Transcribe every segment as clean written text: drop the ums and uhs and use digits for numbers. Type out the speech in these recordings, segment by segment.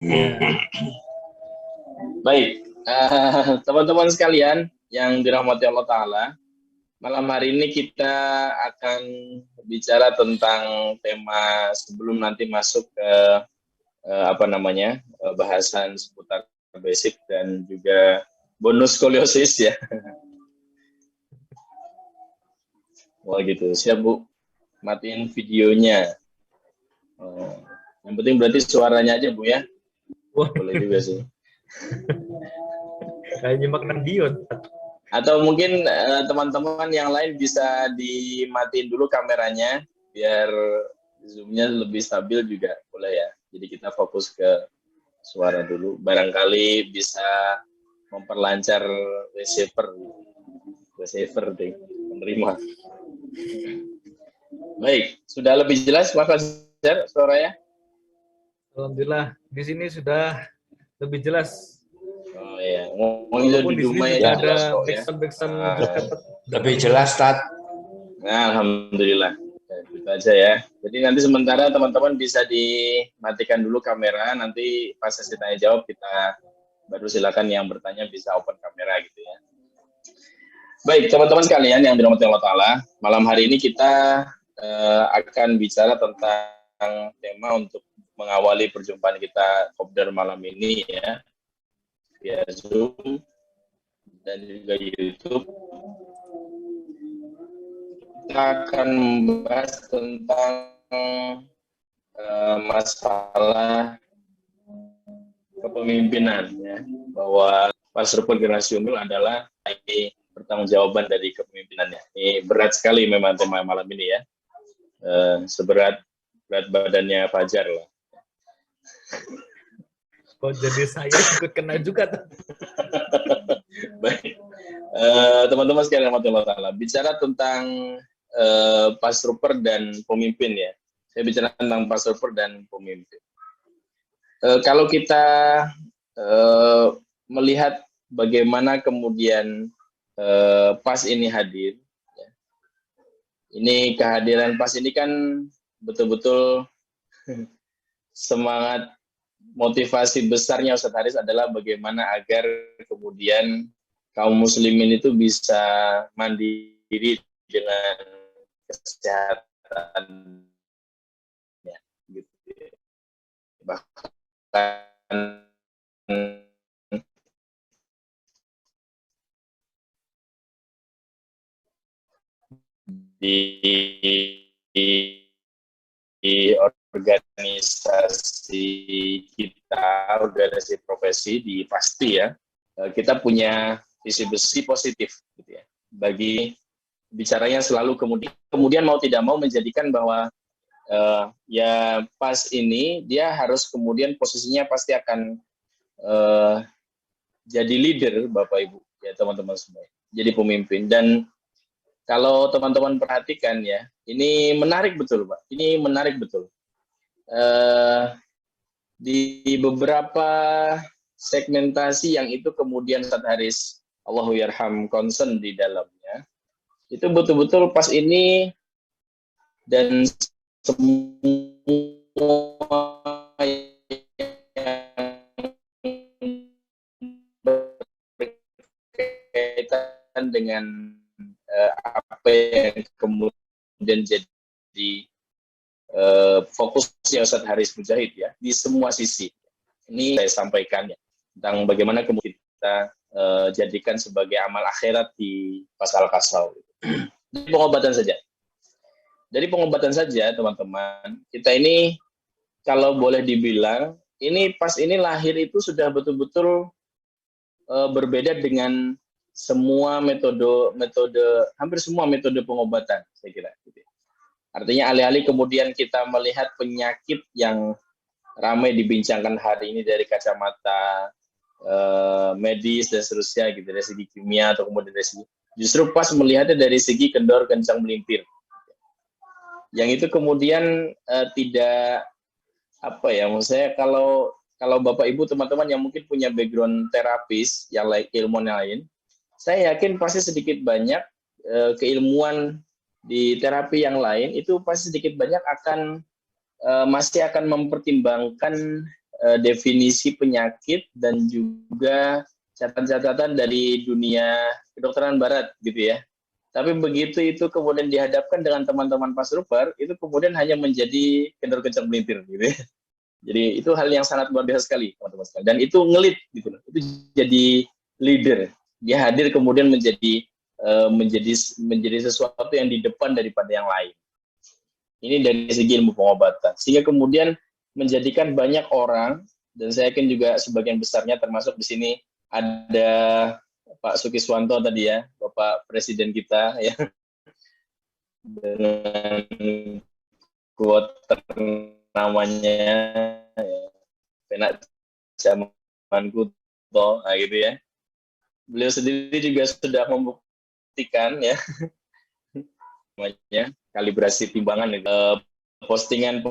Ya. Baik, teman-teman sekalian yang dirahmati Allah Ta'ala, malam hari ini kita akan bicara tentang tema sebelum nanti masuk ke bahasan seputar basic dan juga bonus skoliosis ya. Wah gitu, siap Bu. Matiin videonya. Yang penting berarti suaranya aja Bu ya. Boleh juga sih. Kayak nyimak Nadion. Atau mungkin teman-teman yang lain bisa dimatiin dulu kameranya biar zoom-nya lebih stabil juga boleh ya. Jadi kita fokus ke suara dulu. Barangkali bisa memperlancar receiver deh, menerima. Baik, sudah lebih jelas Mas Fajar suaranya? Alhamdulillah, di sini sudah lebih jelas. Oh ya, Walaupun di sini juga ada backsound lebih jelas, Tat. Nah, alhamdulillah. Gitu aja ya. Jadi nanti sementara teman-teman bisa dimatikan dulu kamera, nanti pas sesi tanya jawab kita baru silakan yang bertanya bisa open kamera gitu ya. Baik, teman-teman sekalian yang dirahmati Allah Ta'ala, malam hari ini kita akan bicara tentang tema untuk mengawali perjumpaan kita kopdar malam ini ya, via Zoom dan juga YouTube. Kita akan membahas tentang masalah kepemimpinan ya, bahwa Pasrupul Generasi Unggul adalah pertanggungjawaban dari kepemimpinannya. Ini berat sekali memang tema malam ini ya, seberat badannya Fajar lah. Kok jadi saya ikut kena juga tuh. Baik, teman-teman sekalian Allah Ta'ala, bicara tentang Pasrupper dan pemimpin ya. Saya bicara tentang Pasrupper dan pemimpin. Kalau kita melihat bagaimana kemudian PAS ini hadir, ya. Ini kehadiran PAS ini kan betul-betul semangat motivasi besarnya Ustadz Haris adalah bagaimana agar kemudian kaum muslimin itu bisa mandiri dengan kesehatan ya, gitu. Bahkan di organisasi kita, organisasi profesi di Pasti ya, kita punya visi besi positif gitu ya, bagi bicaranya selalu kemudian mau tidak mau menjadikan bahwa ya PAS ini dia harus kemudian posisinya pasti akan jadi leader Bapak Ibu ya teman-teman semua, jadi pemimpin. Dan kalau teman-teman perhatikan ya, ini menarik betul Pak, ini menarik betul. Di beberapa segmentasi yang itu kemudian Ustadz Haris Allahu Yarham concern di dalamnya, itu betul-betul PAS ini dan semua yang berkaitan dengan apa yang kemudian jadi fokusnya Ustadz Haris Mujahid ya, di semua sisi. Ini saya sampaikan ya, tentang bagaimana kemudian kita jadikan sebagai amal akhirat di pasal kasau. Dari pengobatan saja. Dari pengobatan saja teman-teman, kita ini kalau boleh dibilang, ini PAS ini lahir itu sudah betul-betul berbeda dengan semua metode, hampir semua metode pengobatan, saya kira. Artinya alih-alih kemudian kita melihat penyakit yang ramai dibincangkan hari ini dari kacamata medis dan seterusnya, gitu, dari segi kimia atau kemudian dari segi, justru PAS melihatnya dari segi kendor kencang melimpir. Yang itu kemudian tidak apa ya, maksud saya kalau Bapak Ibu teman-teman yang mungkin punya background terapis yang lain, ilmuwan lain, saya yakin pasti sedikit banyak keilmuan di terapi yang lain itu pasti sedikit banyak akan masih akan mempertimbangkan definisi penyakit dan juga catatan-catatan dari dunia kedokteran barat gitu ya. Tapi begitu itu kemudian dihadapkan dengan teman-teman Pasruper, itu kemudian hanya menjadi kendor-kencang melintir gitu ya. Jadi itu hal yang sangat luar biasa sekali teman-teman sekalian. Dan itu ngelit gitu loh. Itu jadi leader. Dia hadir kemudian menjadi sesuatu yang di depan daripada yang lain. Ini dari segi ilmu pengobatan. Sehingga kemudian menjadikan banyak orang, dan saya yakin juga sebagian besarnya termasuk di sini ada Pak Sukiswanto tadi ya, Bapak Presiden kita ya, dengan quote namanya ya, penak zamanku toh, nah gitu ya. Beliau sendiri juga sudah membuktikan ya, namanya kalibrasi timbangan itu. Postingan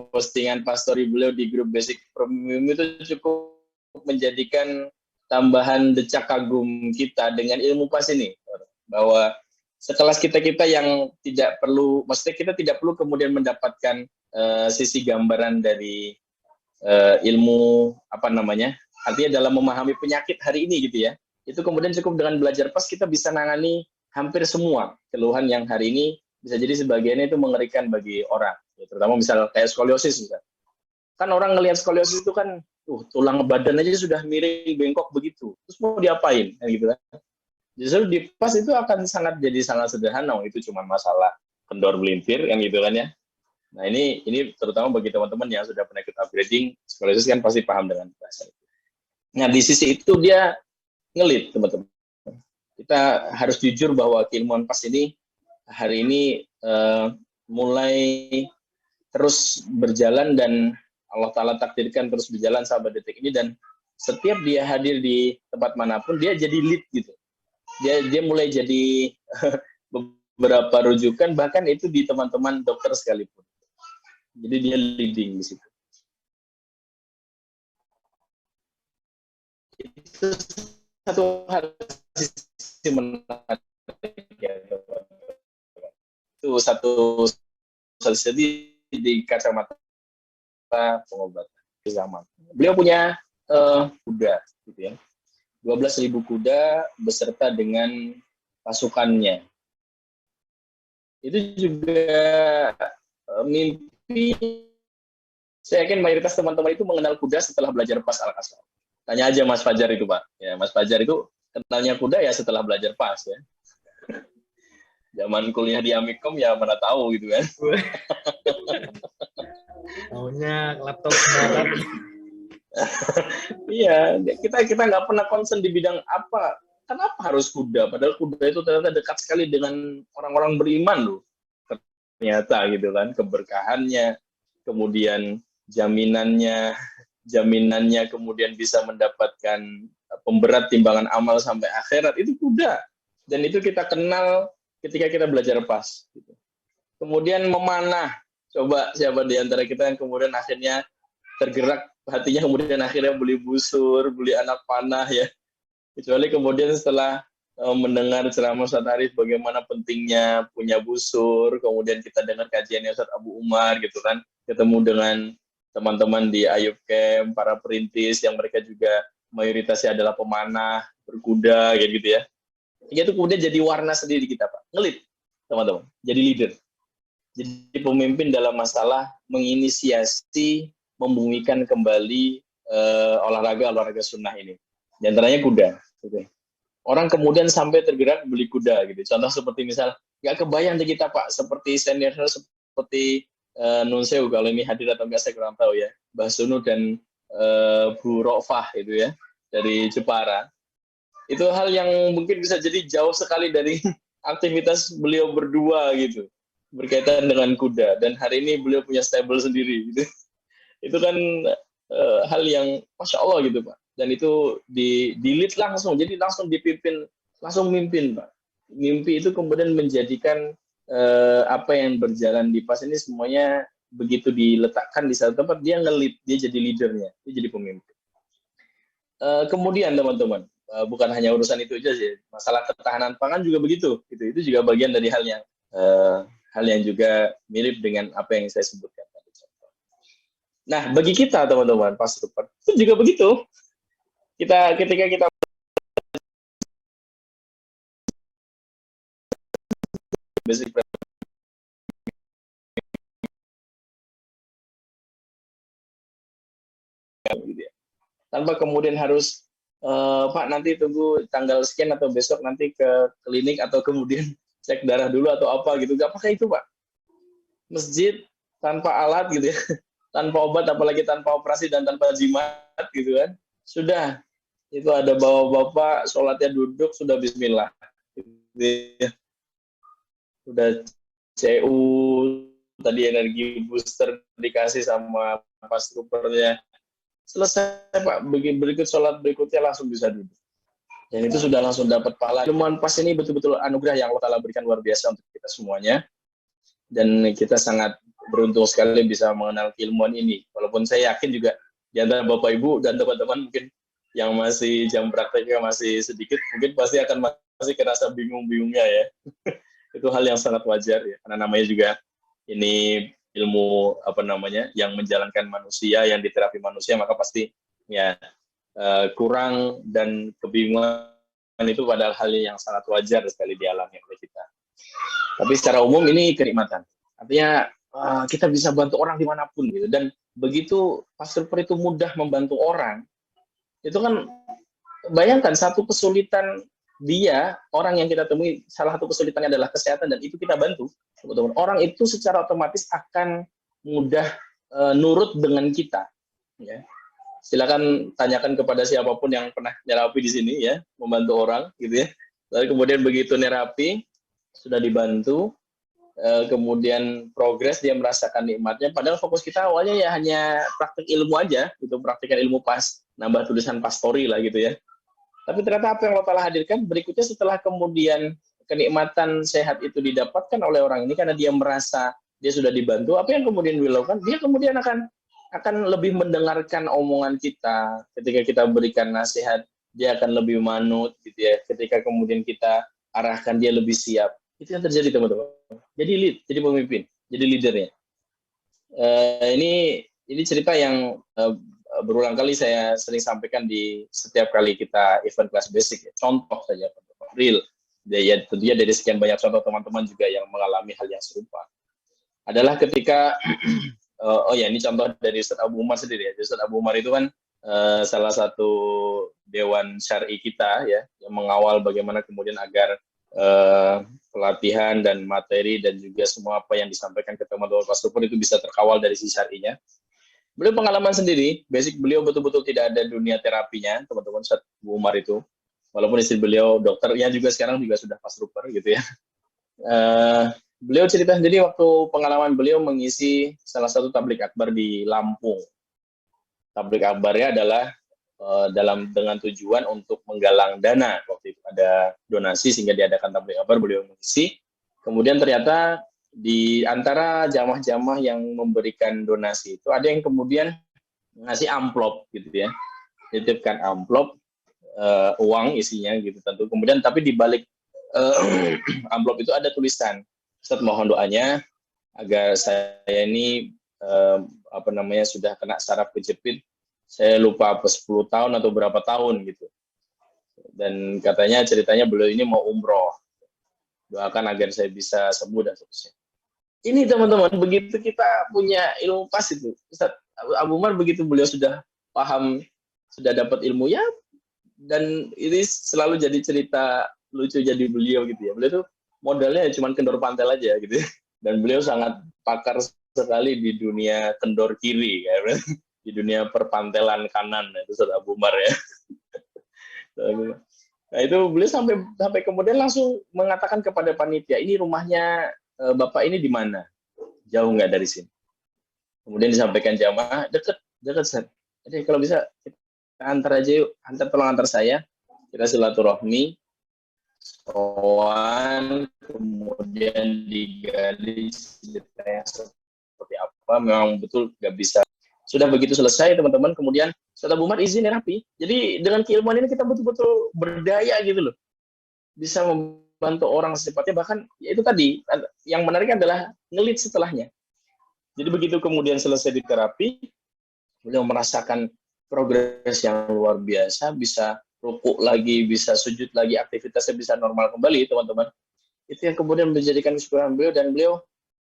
pastori beliau di grup Basic Premium itu cukup menjadikan tambahan decak kagum kita dengan ilmu pas ini, bahwa sekelas kita yang tidak perlu, maksudnya kita tidak perlu kemudian mendapatkan sisi gambaran dari ilmu apa namanya, artinya dalam memahami penyakit hari ini gitu ya, itu kemudian cukup dengan belajar pas kita bisa nangani hampir semua keluhan yang hari ini bisa jadi sebagiannya itu mengerikan bagi orang, ya, terutama misal kayak skoliosis misal. Kan orang ngelihat skoliosis itu kan tulang badan aja sudah miring bengkok begitu, terus mau diapain kan gitu kan. Justru di pas itu akan jadi sangat sederhana, itu cuma masalah kendor melintir yang gitu kan ya. Nah ini terutama bagi teman-teman yang sudah pernah ikut upgrading skoliosis kan pasti paham dengan bahasa itu. Nah di sisi itu dia ngelit teman-teman. Kita harus jujur bahwa keilmuan pas ini hari ini mulai terus berjalan dan Allah Ta'ala takdirkan terus berjalan sampai detik ini, dan setiap dia hadir di tempat manapun dia jadi lead gitu. Dia mulai jadi beberapa rujukan, bahkan itu di teman-teman dokter sekalipun. Jadi dia leading di situ. Itu satu hal sisi menarik ya. Itu satu sisi di kacamata pengobatan zaman. Beliau punya kuda, gitu ya, 12.000 kuda beserta dengan pasukannya. Itu juga mimpi. Saya yakin mayoritas teman-teman itu mengenal kuda setelah belajar pas Al-Kasal. Tanya aja Mas Fajar itu Pak. Ya, Mas Fajar itu kenalnya kuda ya setelah belajar pas ya. Zaman kuliah di Amikom ya mana tahu gitu kan. Taunya laptop sembarang. Iya, kita nggak pernah concern di bidang apa. Kenapa harus kuda? Padahal kuda itu ternyata dekat sekali dengan orang-orang beriman loh. Ternyata gitu kan, keberkahannya, kemudian jaminannya kemudian bisa mendapatkan pemberat timbangan amal sampai akhirat, itu kuda. Dan itu kita kenal ketika kita belajar pas. Gitu. Kemudian memanah. Coba siapa di antara kita yang kemudian akhirnya tergerak hatinya, kemudian akhirnya beli busur, beli anak panah ya. Kecuali kemudian setelah mendengar ceramah Ustaz Arif bagaimana pentingnya punya busur, kemudian kita dengar kajiannya Ustaz Abu Umar gitu kan, ketemu dengan teman-teman di Ayub Camp, para perintis yang mereka juga mayoritasnya adalah pemanah, berkuda gitu ya. Itu kemudian jadi warna sendiri kita Pak, ngelit teman-teman, jadi leader. Jadi pemimpin dalam masalah menginisiasi, membumikan kembali olahraga sunnah ini. Di antaranya kuda. Gitu. Orang kemudian sampai tergerak beli kuda. Gitu. Contoh seperti misal, nggak kebayang di kita Pak, seperti senior seperti Nun Sewu, kalau ini hadir atau nggak saya kurang tahu ya. Mbah Sunu dan Bu Rofah itu ya, dari Jepara. Itu hal yang mungkin bisa jadi jauh sekali dari aktivitas beliau berdua gitu, berkaitan dengan kuda, dan hari ini beliau punya stable sendiri gitu. Itu kan hal yang Masya Allah gitu Pak, dan itu di lead langsung, jadi langsung dipimpin, langsung mimpin Pak. Mimpi itu kemudian menjadikan apa yang berjalan di pas ini semuanya begitu diletakkan di satu tempat, dia nge-lead, dia jadi leadernya, dia jadi pemimpin. Kemudian teman-teman, bukan hanya urusan itu aja sih, masalah ketahanan pangan juga begitu, gitu. Itu juga bagian dari hal yang juga mirip dengan apa yang saya sebutkan tadi. Nah, bagi kita teman-teman, pas super itu juga begitu. Ketika kita basic gitu ya. Tanpa kemudian harus Pak nanti tunggu tanggal sekian atau besok nanti ke klinik atau kemudian cek darah dulu atau apa gitu. Gak pakai itu Pak. Masjid tanpa alat gitu ya, tanpa obat apalagi tanpa operasi dan tanpa jimat gitu kan. Sudah itu ada bapak-bapak sholatnya duduk sudah bismillah. Gitu ya. Sudah CU tadi energi booster dikasih sama pas troopernya. Selesai Pak, berikut sholat berikutnya langsung bisa duduk. Dan itu sudah langsung dapat pahala. Ilmuwan pas ini betul-betul anugerah yang Allah Ta'ala berikan luar biasa untuk kita semuanya. Dan kita sangat beruntung sekali bisa mengenal keilmuan ini. Walaupun saya yakin juga di antara Bapak Ibu dan teman-teman mungkin yang masih jam prakteknya masih sedikit, mungkin pasti akan masih kerasa bingung-bingungnya ya. Itu hal yang sangat wajar ya, karena namanya juga ini ilmu apa namanya yang menjalankan manusia, yang diterapi manusia, maka pasti ya kurang dan kebingungan itu padahal hal yang sangat wajar sekali dialami oleh kita. Tapi secara umum ini kenikmatan. Artinya kita bisa bantu orang dimanapun gitu. Dan begitu Pastor Per itu mudah membantu orang, itu kan bayangkan satu kesulitan dia, orang yang kita temui, salah satu kesulitannya adalah kesehatan dan itu kita bantu. Teman-teman. Orang itu secara otomatis akan mudah nurut dengan kita. Ya. Silakan tanyakan kepada siapapun yang pernah nerapi di sini ya, membantu orang gitu ya. Lalu kemudian begitu nerapi sudah dibantu, kemudian progres dia merasakan nikmatnya. Padahal fokus kita awalnya ya hanya praktik ilmu aja, gitu, praktikan ilmu pas, nambah tulisan pastori lah gitu ya. Tapi ternyata apa yang Allah Ta'ala hadirkan berikutnya setelah kemudian kenikmatan sehat itu didapatkan oleh orang ini karena dia merasa dia sudah dibantu, apa yang kemudian dia lakukan? Dia kemudian akan lebih mendengarkan omongan kita ketika kita berikan nasihat, dia akan lebih manut gitu ya. Ketika kemudian kita arahkan dia lebih siap. Itu yang terjadi teman-teman. Jadi lead, jadi pemimpin, jadi leadernya. Ini cerita yang berulang kali saya sering sampaikan di setiap kali kita event kelas basic. Ya. Contoh saja, real. Ya, tentunya dari sekian banyak contoh teman-teman juga yang mengalami hal yang serupa. Adalah ketika, oh ya ini contoh dari Ustaz Abu Umar sendiri ya. Ustaz Abu Umar itu kan salah satu dewan syar'i kita ya, yang mengawal bagaimana kemudian agar pelatihan dan materi dan juga semua apa yang disampaikan ke teman-teman Pastor itu bisa terkawal dari sisi syar'inya. Beliau pengalaman sendiri, basic beliau betul-betul tidak ada dunia terapinya, teman-teman Ustaz Abu Umar itu. Walaupun istri beliau dokternya juga sekarang juga sudah Pastor gitu ya. Beliau cerita sendiri waktu pengalaman beliau mengisi salah satu tablik akbar di Lampung. Tablik akbarnya adalah dengan tujuan untuk menggalang dana. Waktu itu ada donasi sehingga diadakan tablik akbar, beliau mengisi. Kemudian ternyata di antara jamaah-jamaah yang memberikan donasi itu ada yang kemudian ngasih amplop gitu ya. Titipkan amplop uang isinya gitu tentu. Kemudian tapi di balik amplop itu ada tulisan, Ustaz mohon doanya agar saya ini sudah kena saraf kejepit, saya lupa apa 10 tahun atau berapa tahun gitu. Dan katanya ceritanya beliau ini mau umroh. Doakan agar saya bisa sembuh dan seterusnya. Ini teman-teman, begitu kita punya ilmu pas itu. Ustaz Abu Umar begitu beliau sudah paham, sudah dapat ilmu ya, dan ini selalu jadi cerita lucu jadi beliau gitu ya. Beliau tuh modalnya cuma kendor pantel aja gitu ya. Dan beliau sangat pakar sekali di dunia kendor kiri ya. Di dunia perpantelan kanan itu Ustaz Abu Umar ya. Nah itu beliau sampai kemudian langsung mengatakan kepada panitia, ini rumahnya Bapak ini di mana? Jauh nggak dari sini? Kemudian disampaikan jamaah, dekat Ustaz. Jadi kalau bisa kita antar aja yuk, tolong antar saya, kita silaturahmi, soal kemudian digali ceritanya seperti apa, memang betul nggak bisa. Sudah begitu selesai teman-teman, kemudian Ustaz Abu Umar izin terapi. Jadi dengan keilmuan ini kita betul-betul berdaya gitu loh. Bisa membantu orang secepatnya, bahkan ya itu tadi, yang menarik adalah ngelit setelahnya. Jadi begitu kemudian selesai di terapi, beliau merasakan progres yang luar biasa, bisa rukuk lagi, bisa sujud lagi, aktivitasnya bisa normal kembali, teman-teman. Itu yang kemudian menjadikan kesyukuran beliau, dan beliau,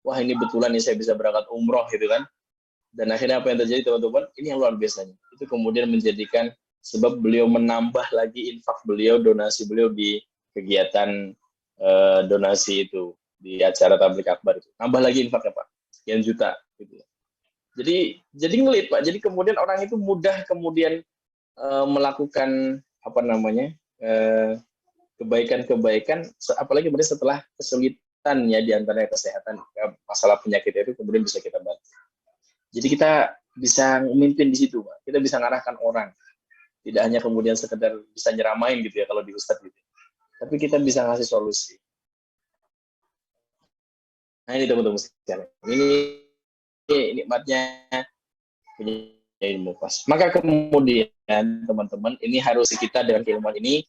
wah ini betulan nih saya bisa berangkat umroh gitu kan. Dan akhirnya apa yang terjadi, teman-teman? Ini yang luar biasanya. Itu kemudian menjadikan sebab beliau menambah lagi infak beliau, donasi beliau di kegiatan donasi itu, di acara tablik akbar itu. Nambah lagi infaknya, Pak. Sekian juta gitu. Jadi ngelit, Pak. Jadi kemudian orang itu mudah kemudian melakukan apa namanya? Kebaikan-kebaikan, apalagi kemudian setelah kesulitan ya, di antaranya kesehatan, masalah penyakit itu kemudian bisa kita bantu. Jadi kita bisa memimpin di situ, Pak. Kita bisa mengarahkan orang. Tidak hanya kemudian sekedar bisa nyeramain gitu ya kalau di Ustadz gitu. Tapi kita bisa ngasih solusi. Nah ini teman-teman sekalian. Ini nikmatnya punya ilmu pas. Maka kemudian teman-teman, ini harus kita dengan keilmuan ini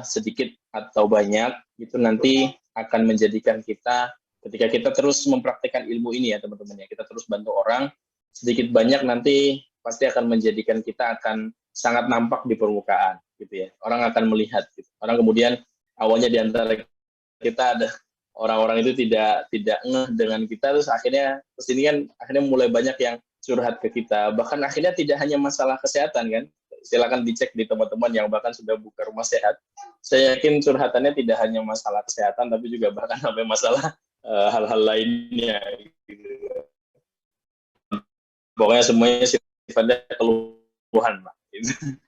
sedikit atau banyak itu nanti akan menjadikan kita, ketika kita terus mempraktikkan ilmu ini ya teman-teman ya, kita terus bantu orang, sedikit banyak nanti pasti akan menjadikan kita akan sangat nampak di permukaan gitu ya. Orang akan melihat gitu. Orang kemudian awalnya di antara kita ada orang-orang itu tidak ngeh dengan kita, terus akhirnya kesini kan akhirnya mulai banyak yang curhat ke kita. Bahkan akhirnya tidak hanya masalah kesehatan kan. Silakan dicek di teman-teman yang bahkan sudah buka rumah sehat. Saya yakin curhatannya tidak hanya masalah kesehatan, tapi juga bahkan sampai masalah hal-hal lainnya. Gitu. Pokoknya semuanya sifatnya keluhan lah. Gitu.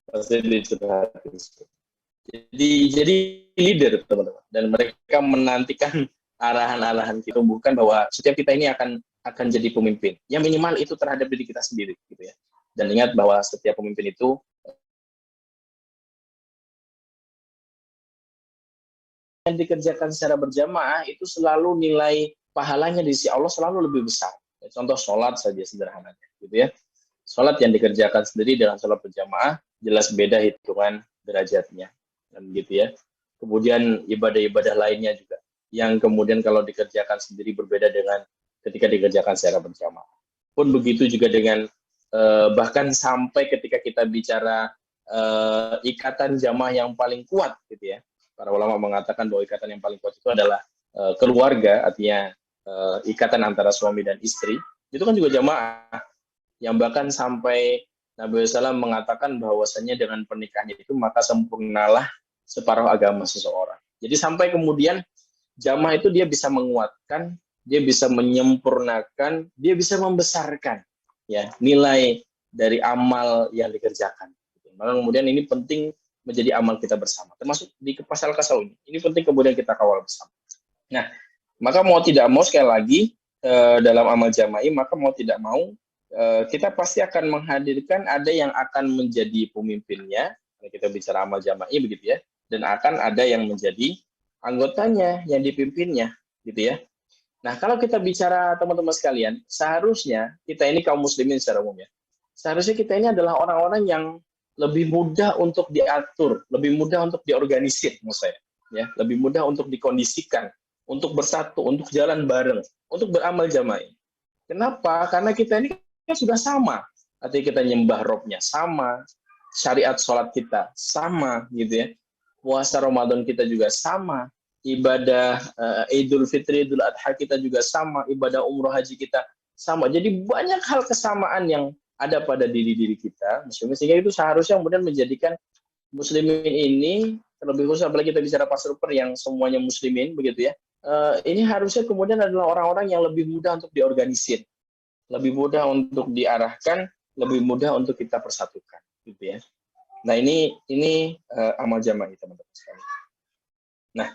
Pasti dicurhatin. Jadi leader teman-teman, dan mereka menantikan arahan-arahan kita, bukan bahwa setiap kita ini akan jadi pemimpin. Ya minimal itu terhadap diri kita sendiri gitu ya. Dan ingat bahwa setiap pemimpin itu yang dikerjakan secara berjamaah itu selalu nilai pahalanya di sisi Allah selalu lebih besar. Contoh sholat saja sederhananya gitu ya. Sholat yang dikerjakan sendiri dengan sholat berjamaah jelas beda hitungan derajatnya dan gitu ya. Kemudian ibadah-ibadah lainnya juga yang kemudian kalau dikerjakan sendiri berbeda dengan ketika dikerjakan secara berjamaah. Pun begitu juga dengan bahkan sampai ketika kita bicara ikatan jamaah yang paling kuat gitu ya. Para ulama mengatakan bahwa ikatan yang paling kuat itu adalah keluarga, artinya ikatan antara suami dan istri. Itu kan juga jamaah, yang bahkan sampai Nabi SAW mengatakan bahwasanya dengan pernikahannya itu maka sempurnalah separuh agama seseorang. Jadi sampai kemudian jamaah itu dia bisa menguatkan, dia bisa menyempurnakan, dia bisa membesarkan ya nilai dari amal yang dikerjakan. Maka kemudian ini penting menjadi amal kita bersama, termasuk di pasal kasau ini. Ini penting kemudian kita kawal bersama. Nah, maka mau tidak mau sekali lagi dalam amal jama'i, maka mau tidak mau kita pasti akan menghadirkan ada yang akan menjadi pemimpinnya. Kita bicara amal jama'i begitu ya, dan akan ada yang menjadi anggotanya yang dipimpinnya gitu ya. Nah, kalau kita bicara teman-teman sekalian, seharusnya kita ini kaum muslimin secara umum ya, seharusnya kita ini adalah orang-orang yang lebih mudah untuk diatur, lebih mudah untuk diorganisir, maksud saya, ya, lebih mudah untuk dikondisikan, untuk bersatu, untuk jalan bareng, untuk beramal jama'i. Kenapa? Karena kita ini kan sudah sama, artinya kita nyembah Robnya sama, syariat sholat kita sama, gitu ya. Puasa Ramadan kita juga sama, ibadah Idul Fitri, Idul Adha kita juga sama, ibadah umroh haji kita sama. Jadi banyak hal kesamaan yang ada pada diri-diri kita, sehingga itu seharusnya kemudian menjadikan muslimin ini, terlebih khusus apalagi kita bicara pastor yang semuanya muslimin begitu ya, ini harusnya kemudian adalah orang-orang yang lebih mudah untuk diorganisir, lebih mudah untuk diarahkan, lebih mudah untuk kita persatukan gitu ya. Nah ini amal jamaah teman-teman sekalian. Nah,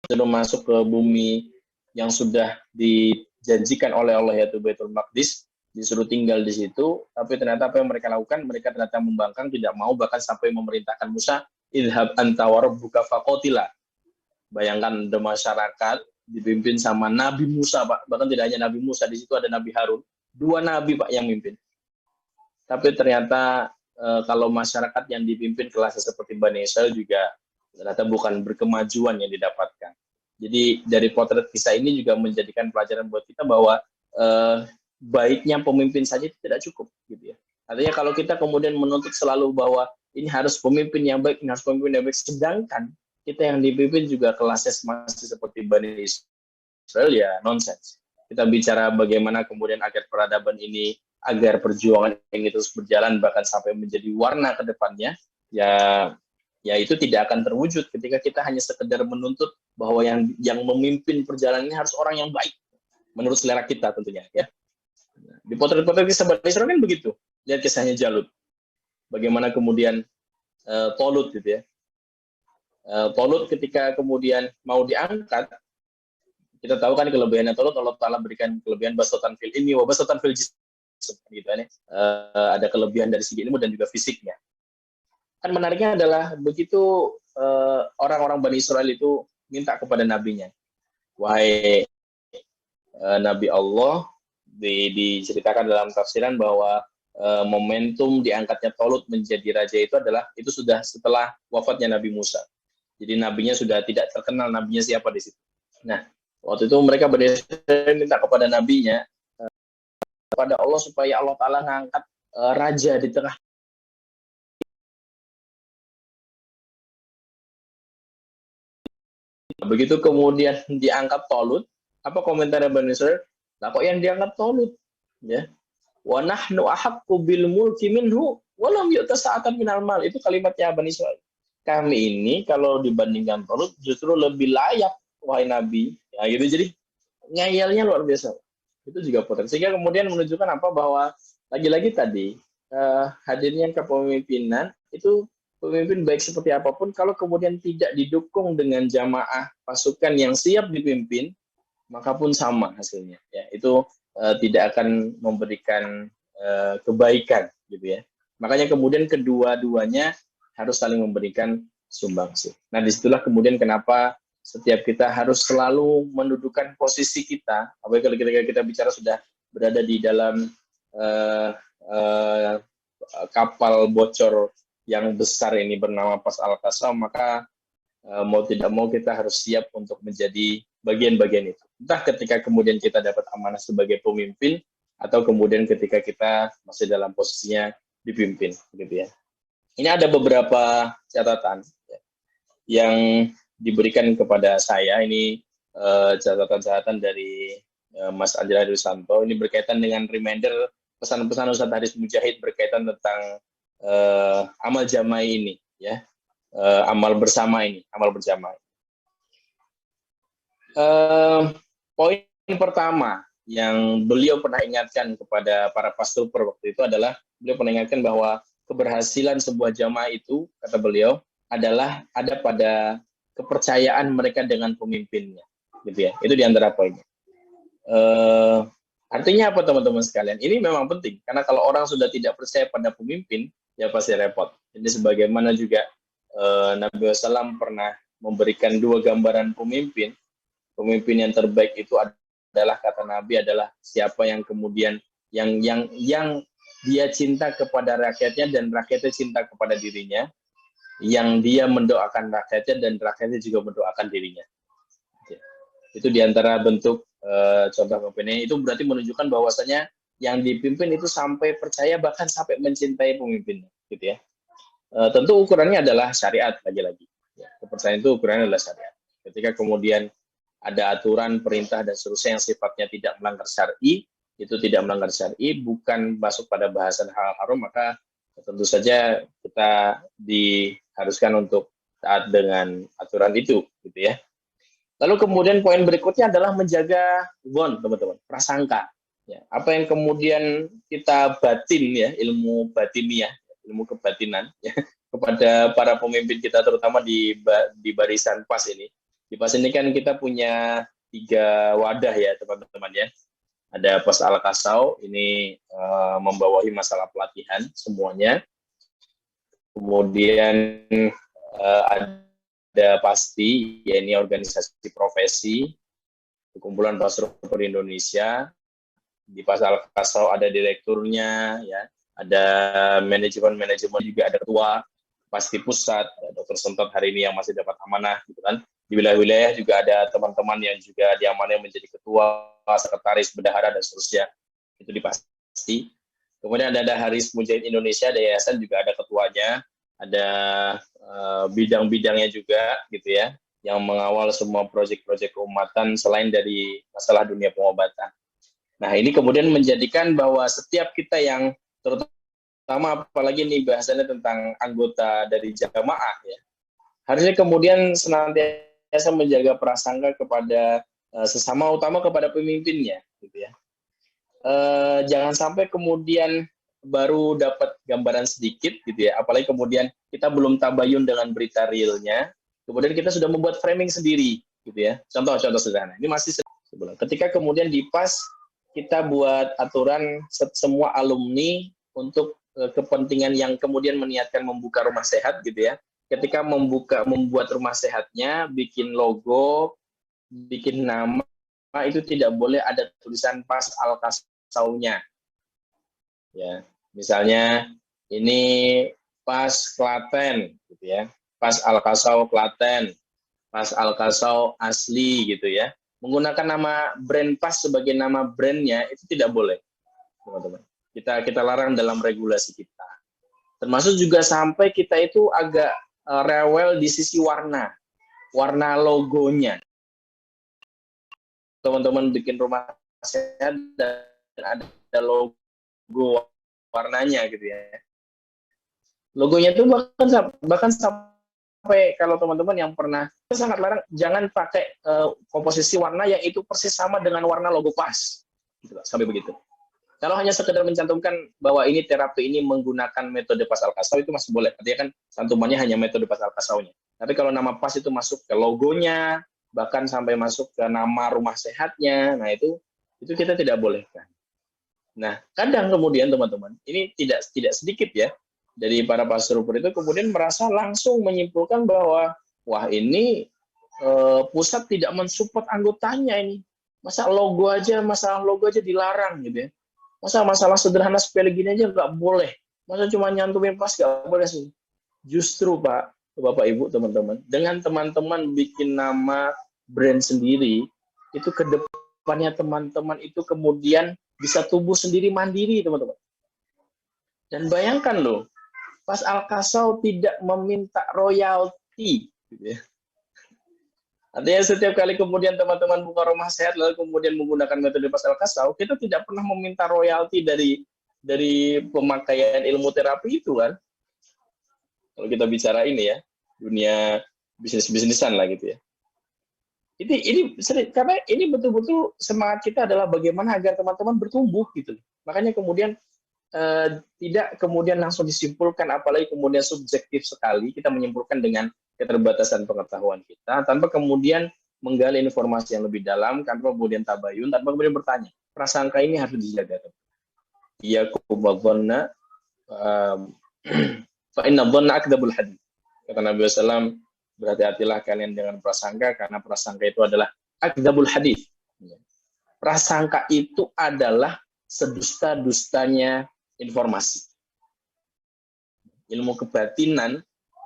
sebelum masuk ke bumi yang sudah dijanjikan oleh Allah, yaitu Baitul Maqdis, disuruh tinggal di situ, tapi ternyata apa yang mereka lakukan, mereka ternyata membangkang, tidak mau, bahkan sampai memerintahkan Musa, idhab anta wa rabbuka faqatila. Bayangkan ada masyarakat dipimpin sama Nabi Musa, Pak. Bahkan tidak hanya Nabi Musa, di situ ada Nabi Harun. 2 nabi, Pak, yang mimpin. Tapi ternyata kalau masyarakat yang dipimpin kelasnya seperti Bani Israel juga ternyata bukan berkemajuan yang didapatkan. Jadi dari potret kisah ini juga menjadikan pelajaran buat kita bahwa baiknya pemimpin saja tidak cukup, gitu ya. Artinya kalau kita kemudian menuntut selalu bahwa ini harus pemimpin yang baik, ini harus pemimpin yang baik, sedangkan kita yang dipimpin juga kelasnya masih seperti Bani Israel, ya nonsens. Kita bicara bagaimana kemudian agar peradaban ini, agar perjuangan ini terus berjalan bahkan sampai menjadi warna ke depannya, ya itu tidak akan terwujud ketika kita hanya sekedar menuntut bahwa yang memimpin perjalanan ini harus orang yang baik menurut selera kita tentunya, ya. Di potret-potret kisah Bani Israel kan begitu. Lihat kisahnya Jalut. Bagaimana kemudian Tolut, gitu ya. Tolut ketika kemudian mau diangkat, kita tahu kan kelebihannya Tolut, Allah Ta'ala berikan kelebihan basatan fil ilmi wa basatan fil jism, gitu kan ya. Ada kelebihan dari segi ilmu dan juga fisiknya. Kan menariknya adalah begitu orang-orang Bani Israel itu minta kepada nabinya, wahai Nabi Allah, diceritakan dalam tafsiran bahwa momentum diangkatnya Tolut menjadi raja itu sudah setelah wafatnya Nabi Musa. Jadi nabinya sudah tidak terkenal, nabinya siapa di situ. Nah, waktu itu mereka minta kepada nabinya, kepada Allah supaya Allah Ta'ala ngangkat raja di tengah. Begitu kemudian diangkat Tolut, apa komentarnya Bani Israel? Nah, kok yang diangkat Tolut? Ya. Wa nahnu ahaqqu bil mulki minhu wa lam yu'ta sa'atan minal mal. Itu kalimatnya Bani Israel. Kami ini kalau dibandingkan Tolut justru lebih layak, wahai Nabi. Ya, gitu. Jadi ngeyelnya luar biasa. Itu juga potensi. Sehingga kemudian menunjukkan apa, bahwa lagi-lagi tadi hadirnya kepemimpinan itu, pemimpin baik seperti apapun, kalau kemudian tidak didukung dengan jamaah pasukan yang siap dipimpin, maka pun sama hasilnya. Ya, itu tidak akan memberikan kebaikan, gitu ya. Makanya kemudian kedua-duanya harus saling memberikan sumbangsi. Nah, disitulah kemudian kenapa setiap kita harus selalu mendudukan posisi kita. Apalagi kalau kita bicara sudah berada di dalam kapal bocor yang besar ini bernama Pas Al-Qasam, maka mau tidak mau kita harus siap untuk menjadi bagian-bagian itu. Entah ketika kemudian kita dapat amanah sebagai pemimpin, atau kemudian ketika kita masih dalam posisinya dipimpin, gitu ya. Ini ada beberapa catatan yang diberikan kepada saya. Ini catatan-catatan dari Mas Anjala Dusanto. Ini berkaitan dengan reminder pesan-pesan Ustadz Haris Mujahid berkaitan tentang amal jamaah ini, ya. Amal bersama ini, amal berjamaah. Poin pertama yang beliau pernah ingatkan kepada para pastor waktu itu adalah, beliau pernah ingatkan bahwa keberhasilan sebuah jamaah itu, kata beliau, adalah ada pada kepercayaan mereka dengan pemimpinnya, gitu ya. Itu diantara poinnya. Artinya apa, teman-teman sekalian? Ini memang penting, karena kalau orang sudah tidak percaya pada pemimpin, ya pasti repot. Jadi sebagaimana juga Nabi SAW pernah memberikan 2 gambaran pemimpin. Pemimpin yang terbaik itu adalah, kata Nabi, adalah siapa yang kemudian yang dia cinta kepada rakyatnya dan rakyatnya cinta kepada dirinya, yang dia mendoakan rakyatnya dan rakyatnya juga mendoakan dirinya. Itu diantara bentuk contoh pemimpin. Itu berarti menunjukkan bahwasanya yang dipimpin itu sampai percaya, bahkan sampai mencintai pemimpinnya, gitu ya. Tentu ukurannya adalah syariat, lagi-lagi. Ya, kepercayaan itu ukurannya adalah syariat. Ketika kemudian ada aturan, perintah, dan seterusnya yang sifatnya tidak melanggar syar'i, itu tidak melanggar syar'i, bukan masuk pada bahasan hal haram, maka tentu saja kita diharuskan untuk taat dengan aturan itu, gitu ya. Lalu kemudian poin berikutnya adalah menjaga dzon, teman-teman, prasangka. Ya, apa yang kemudian kita batin, ya, ilmu batiniah, ilmu kebatinan, ya, kepada para pemimpin kita, terutama di barisan PAS ini, Di PAS ini kan kita punya 3 wadah ya teman-teman ya. Ada PAS Al-Kasau, ini membawahi masalah pelatihan semuanya. Kemudian ada PASTI, ya ini organisasi profesi, kumpulan pastor Indonesia. Di PAS Al-Kasau ada direkturnya, ya, ada manajemen juga, ada ketua PASTI pusat, Dr. Sentot hari ini yang masih dapat amanah, gitu kan. Di wilayah-wilayah juga ada teman-teman yang juga diamanai menjadi ketua, sekretaris, bendahara, dan seterusnya. Itu di PASTI. Kemudian ada Haris Mujahid Indonesia, ada yayasan juga ada ketuanya, ada bidang-bidangnya juga, gitu ya, yang mengawal semua proyek-proyek keumatan selain dari masalah dunia pengobatan. Nah, ini kemudian menjadikan bahwa setiap kita yang terutama apalagi nih bahasannya tentang anggota dari jamaah ya, harusnya kemudian senantiasa menjaga prasangka kepada sesama, utama kepada pemimpinnya, gitu ya. Jangan sampai kemudian baru dapat gambaran sedikit, gitu ya, apalagi kemudian kita belum tabayun dengan berita realnya, kemudian kita sudah membuat framing sendiri, gitu ya. Contoh sederhana, ini masih sebulan. Ketika kemudian di PAS kita buat aturan semua alumni untuk kepentingan yang kemudian meniatkan membuka rumah sehat, gitu ya. Ketika membuat rumah sehatnya, bikin logo, bikin nama, itu tidak boleh ada tulisan PAS Al-Kasaunya. Ya, misalnya ini PAS Klaten, gitu ya. PAS Al-Kasau Klaten, PAS Al-Kasau asli, gitu ya. Menggunakan nama brand PAS sebagai nama brandnya itu tidak boleh, teman-teman. Kita larang dalam regulasi kita. Termasuk juga sampai kita itu agak rewel di sisi warna logonya. Teman-teman bikin rumah sehat dan ada logo warnanya, gitu ya. Logonya itu bahkan sampai kalau teman-teman yang pernah, sangat larang jangan pakai komposisi warna yang itu persis sama dengan warna logo PAS, gitu, sampai begitu. Kalau hanya sekedar mencantumkan bahwa ini terapi ini menggunakan metode PAS Al-Kasau itu masih boleh, artinya kan cantumannya hanya metode PAS Al-Kasaunya. Tapi kalau nama PAS itu masuk ke logonya, bahkan sampai masuk ke nama rumah sehatnya, nah itu kita tidak bolehkan. Nah, kadang kemudian teman-teman, ini tidak sedikit ya, dari para pastor itu kemudian merasa langsung menyimpulkan bahwa wah ini pusat tidak mensupport anggotanya ini. Masalah logo aja dilarang, gitu ya. Masalah sederhana sepele gini aja nggak boleh. Masa cuma nyantumin PAS nggak boleh sih. Justru Pak, Bapak Ibu, teman-teman, dengan teman-teman bikin nama brand sendiri, itu ke depannya teman-teman itu kemudian bisa tumbuh sendiri mandiri, teman-teman. Dan bayangkan loh, PAS Al-Kasau tidak meminta royalti, gitu ya. Artinya setiap kali kemudian teman-teman buka rumah sehat lalu kemudian menggunakan metode PAS Al-Kasau, kita tidak pernah meminta royalti dari pemakaian ilmu terapi itu kan. Kalau kita bicara ini ya, dunia bisnis-bisnisan lah, gitu ya. Ini karena ini betul-betul semangat kita adalah bagaimana agar teman-teman bertumbuh, gitu. Makanya kemudian tidak kemudian langsung disimpulkan, apalagi kemudian subjektif sekali kita menyimpulkan dengan keterbatasan pengetahuan kita, tanpa kemudian menggali informasi yang lebih dalam, tanpa kemudian tabayun, tanpa kemudian bertanya. Prasangka ini harus dijaga. Iya kubadzonna fa inna dhanna akdzabul hadits. Kata Nabi SAW, berhati-hatilah kalian dengan prasangka, karena prasangka itu adalah akdzabul hadits. Prasangka itu adalah sedusta-dustanya informasi. Ilmu kebatinan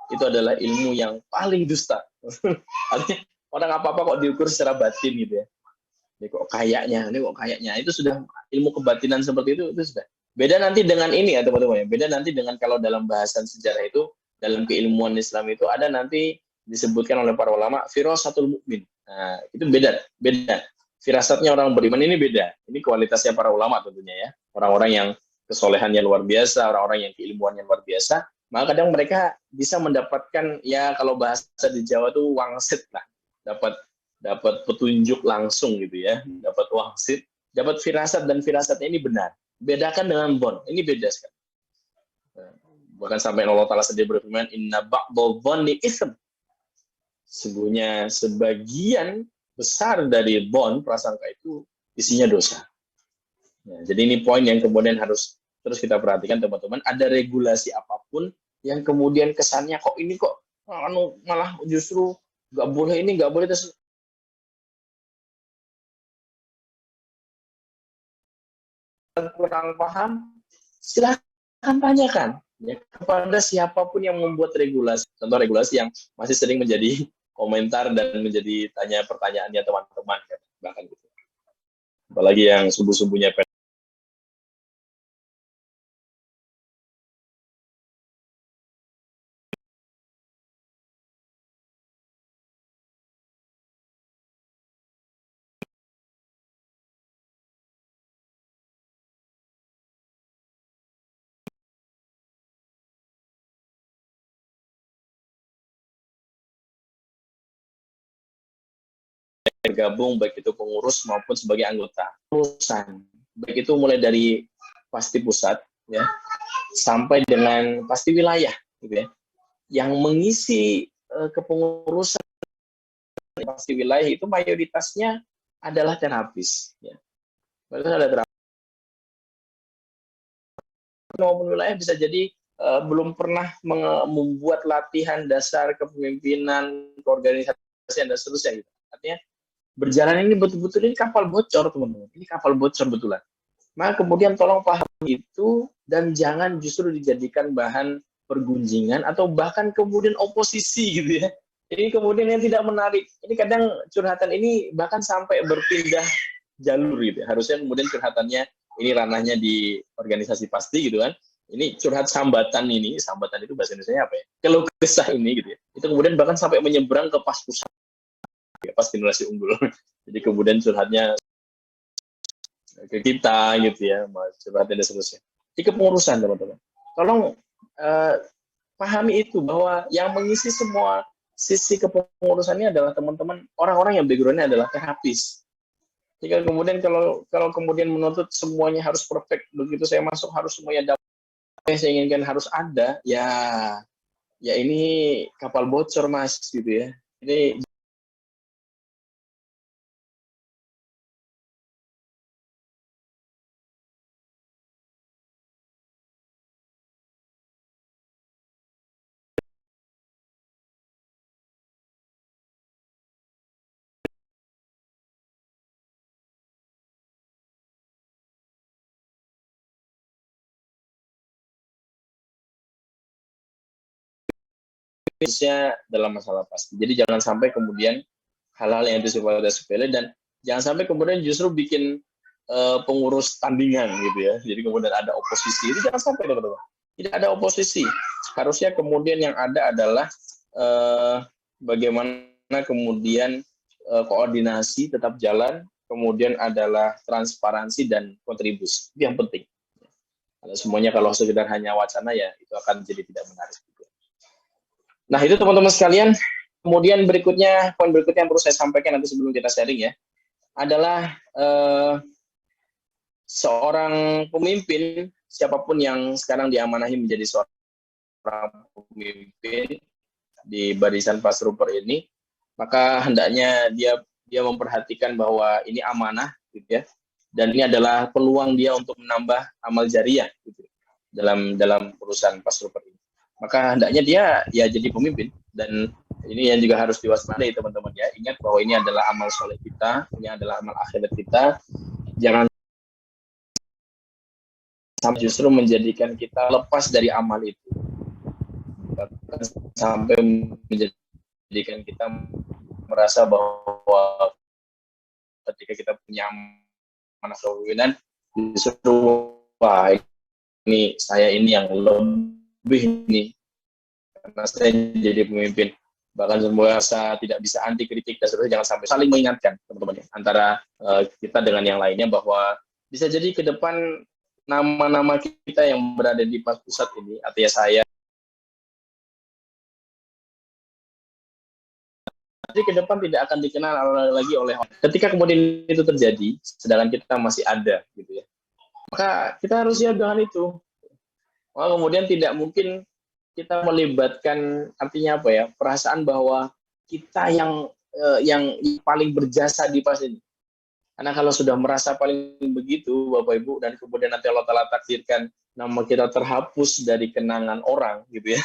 itu adalah ilmu yang paling dusta. Artinya orang apa-apa kok diukur secara batin, gitu ya. Ini kok kayaknya. Itu sudah ilmu kebatinan seperti itu sudah. Beda nanti dengan ini ya teman-teman. Beda nanti dengan kalau dalam bahasan sejarah itu, dalam keilmuan Islam itu ada nanti disebutkan oleh para ulama firasatul mukmin. Nah, itu beda. Firasatnya orang beriman ini beda. Ini kualitasnya para ulama tentunya ya. Orang-orang yang kesolehannya luar biasa, orang-orang yang keilmuannya luar biasa, maka kadang mereka bisa mendapatkan, ya kalau bahasa di Jawa tuh wangsit lah, dapat petunjuk langsung, gitu ya, dapat wangsit, dapat firasat, dan firasatnya ini benar. Bedakan dengan bon, ini beda sekali. Bahkan sampai Allah Ta'ala sendiri berfirman, inna ba'dadh-dhanni itsm. sesungguhnya sebagian besar dari bond prasangka itu isinya dosa. Ya, jadi ini poin yang kemudian harus terus kita perhatikan teman-teman. Ada regulasi apapun yang kemudian kesannya kok ini kok malah justru nggak boleh ini, nggak boleh terus kurang paham, silahkan tanyakan ya, kepada siapapun yang membuat regulasi. Contoh regulasi yang masih sering menjadi komentar dan menjadi tanya pertanyaannya teman-teman kan, bahkan gitu. Apalagi yang subuh-subuhnya bergabung baik itu pengurus maupun sebagai anggota urusan, baik itu mulai dari pasti pusat ya sampai dengan pasti wilayah gitu ya, yang mengisi kepengurusan pasti wilayah itu mayoritasnya adalah terapis ya. Mayoritas ada terapis maupun wilayah bisa jadi belum pernah membuat latihan dasar kepemimpinan, keorganisasian dan seterusnya gitu. Artinya berjalan ini betul-betul ini kapal bocor teman-teman, ini kapal bocor betulan. Maka kemudian tolong paham itu dan jangan justru dijadikan bahan pergunjingan atau bahkan kemudian oposisi gitu ya. Ini kemudian yang tidak menarik. Ini kadang curhatan ini bahkan sampai berpindah jalur gitu ya. Harusnya kemudian curhatannya ini ranahnya di organisasi pasti gitu kan. Ini curhat sambatan ini, sambatan itu bahasa Indonesia apa ya? Keluh kesah ini gitu ya. Itu kemudian bahkan sampai menyeberang ke pas pusat, ya, pas generasi unggul. Jadi kemudian curhatnya ke kita gitu ya, curhatnya dan seterusnya. Di kepengurusan teman-teman. Tolong pahami itu bahwa yang mengisi semua sisi kepengurusannya adalah teman-teman orang-orang yang backgroundnya adalah terapis. Jika kemudian kalau kemudian menuntut semuanya harus perfect, begitu saya masuk harus semuanya dapat yang saya inginkan harus ada, ya ini kapal bocor mas gitu ya. Ini khususnya dalam masalah pasti. Jadi jangan sampai kemudian hal-hal yang itu sifatnya sepele dan jangan sampai kemudian justru bikin pengurus tandingan gitu ya. Jadi kemudian ada oposisi. Itu jangan sampai teman-teman. Tidak ada oposisi. Harusnya kemudian yang ada adalah bagaimana kemudian koordinasi tetap jalan, kemudian adalah transparansi dan kontribusi. Itu yang penting. Kalau semuanya kalau sekedar hanya wacana ya itu akan jadi tidak menarik. Nah, itu teman-teman sekalian. Kemudian berikutnya, poin berikutnya yang perlu saya sampaikan nanti sebelum kita sharing ya, adalah seorang pemimpin, siapapun yang sekarang diamanahi menjadi seorang pemimpin di barisan Pasruper ini, maka hendaknya dia memperhatikan bahwa ini amanah, gitu ya, dan ini adalah peluang dia untuk menambah amal jariah, gitu, dalam urusan Pasruper ini. Maka hendaknya dia ya jadi pemimpin, dan ini yang juga harus diwaspadai teman-teman ya. Ingat bahwa ini adalah amal soleh kita, ini adalah amal akhirat kita. Jangan sampai justru menjadikan kita lepas dari amal itu, bahkan sampai menjadikan kita merasa bahwa ketika kita punya amanah kepemimpinan justru wah ini saya ini yang lebih nih karena saya jadi pemimpin, bahkan semua saya tidak bisa anti kritik dan seterusnya. Jangan sampai saling mengingatkan teman-teman antara kita dengan yang lainnya bahwa bisa jadi ke depan nama-nama kita yang berada di pas pusat ini, artinya saya, jadi ke depan tidak akan dikenal lagi oleh orang. Ketika kemudian itu terjadi, sedangkan kita masih ada gitu ya, maka kita harus siap dengan itu. Maka kemudian tidak mungkin kita melibatkan, artinya apa ya, perasaan bahwa kita yang paling berjasa di pas ini. Karena kalau sudah merasa paling begitu, Bapak Ibu, dan kemudian nanti Allah Ta'ala takdirkan nama kita terhapus dari kenangan orang, gitu ya.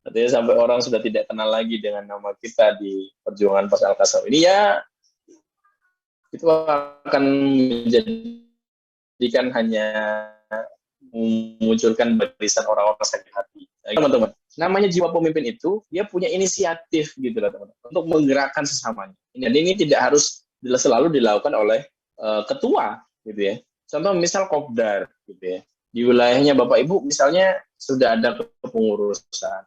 Artinya sampai orang sudah tidak kenal lagi dengan nama kita di perjuangan pas Al-Kasab ini, ya itu akan menjadikan hanya memunculkan barisan orang-orang sakit hati. Teman-teman, namanya jiwa pemimpin itu, dia punya inisiatif gitu lah teman-teman, untuk menggerakkan sesamanya. Dan ini tidak harus selalu dilakukan oleh ketua, gitu ya. Contoh misal Kopdar, gitu ya. Di wilayahnya Bapak Ibu, misalnya sudah ada kepengurusan,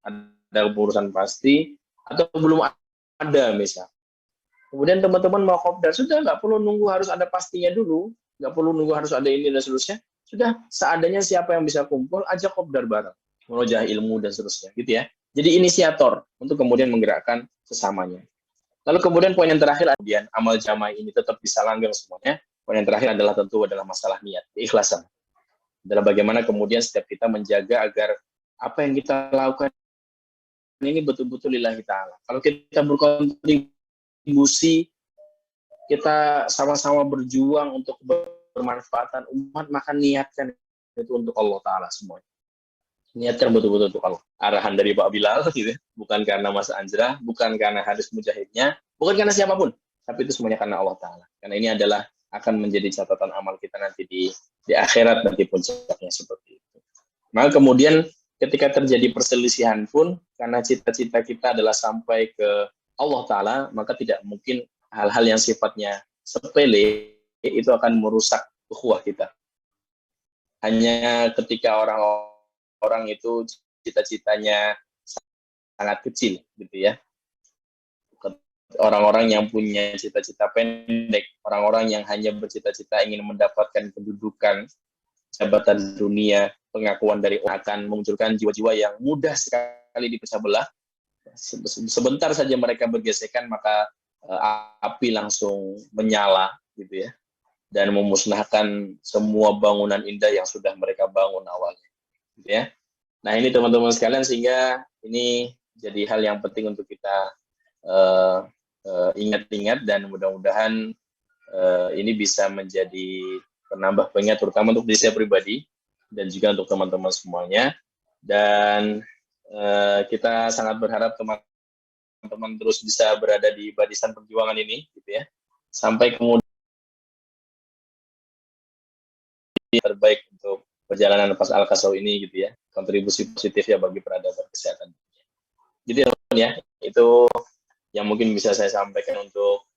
ada kepengurusan pasti, atau belum ada misal. Kemudian teman-teman mau Kopdar, sudah nggak perlu nunggu harus ada pastinya dulu, nggak perlu nunggu harus ada ini dan seterusnya. Sudah seadanya siapa yang bisa kumpul, ajak Kopdar bareng, merojah ilmu dan seterusnya, gitu ya. Jadi inisiator untuk kemudian menggerakkan sesamanya. Lalu kemudian poin yang terakhir, kemudian amal jamaah ini tetap bisa langgeng semuanya. Poin yang terakhir adalah tentu adalah masalah niat, keikhlasan. Adalah bagaimana kemudian setiap kita menjaga agar apa yang kita lakukan ini betul-betul lillahi ta'ala. Kalau kita berkontribusi, kita sama-sama berjuang untuk bermanfaatan umat, maka niatkan itu untuk Allah Ta'ala semuanya. Niatkan betul-betul untuk Allah. Arahan dari Pak Bilal, gitu. Bukan karena Mas Anjra, bukan karena hadis mujahidnya, bukan karena siapapun, tapi itu semuanya karena Allah Ta'ala. Karena ini adalah akan menjadi catatan amal kita nanti di akhirat, nanti puncaknya seperti itu. Maka kemudian ketika terjadi perselisihan pun, karena cita-cita kita adalah sampai ke Allah Ta'ala, maka tidak mungkin hal-hal yang sifatnya sepele itu akan merusak ukhuwah kita. Hanya ketika orang itu cita-citanya sangat kecil, gitu ya. Orang-orang yang punya cita-cita pendek, orang-orang yang hanya bercita-cita ingin mendapatkan kedudukan, jabatan dunia, pengakuan dari orang, akan memunculkan jiwa-jiwa yang mudah sekali dipecah belah. Sebentar saja mereka bergesekan, maka api langsung menyala, gitu ya, dan memusnahkan semua bangunan indah yang sudah mereka bangun awalnya, gitu ya. Nah ini teman-teman sekalian, sehingga ini jadi hal yang penting untuk kita ingat-ingat, dan mudah-mudahan ini bisa menjadi penambah pengingat, terutama untuk diri saya pribadi dan juga untuk teman-teman semuanya. Dan kita sangat berharap teman-teman terus bisa berada di barisan perjuangan ini, gitu ya, sampai kemudian terbaik untuk perjalanan pas Al-Kasau ini, gitu ya, kontribusi positif ya bagi peradaban kesehatan. Jadi teman-teman ya, itu yang mungkin bisa saya sampaikan untuk